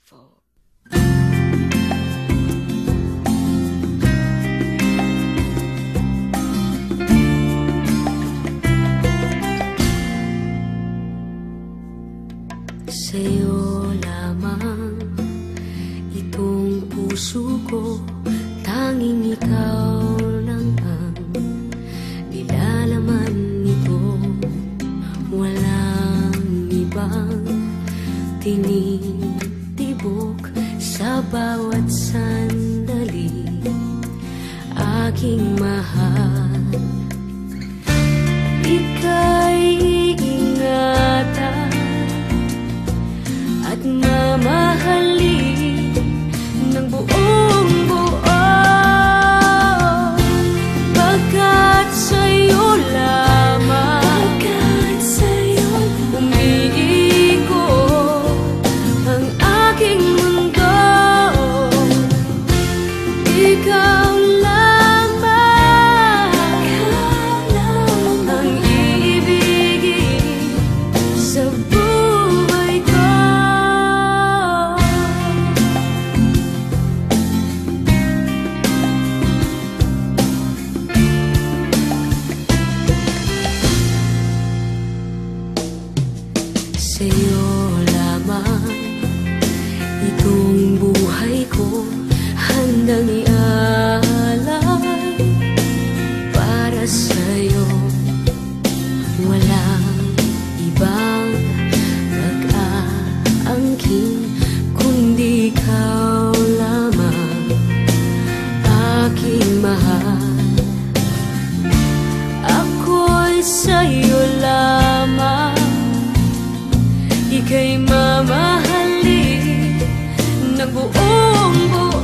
beautiful. Sa'yo lamang itong puso ko, tanging ikaw lang ang nilalaman nito. Walang ibang tinitibok sa bawat sandali, aking mahal. Ika'y iingatan at mamahalin ng buong buo, pagkat sa'yo lamang umiikot ang aking mundo. Ikaw lamang ang iibigin sa buhay ko. Sa'yo lamang itong buhay ko handang ialay para sa'yo. Walang ibang mag-aangkin kundi ikaw lamang, aking mahal. Ako'y sa'yo lamang, ika'y mamahalin ng buong buo,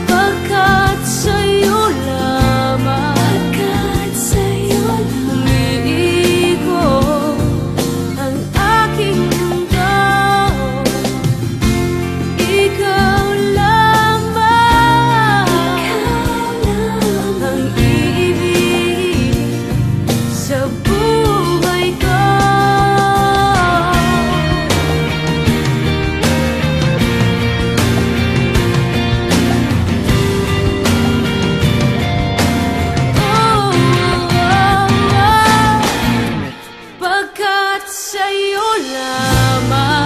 pagkat sa'yo lamang umiikot ang aking mundo. Ikaw lamang ang iibigin sa buhay ko. Pagkat sa'yo lamang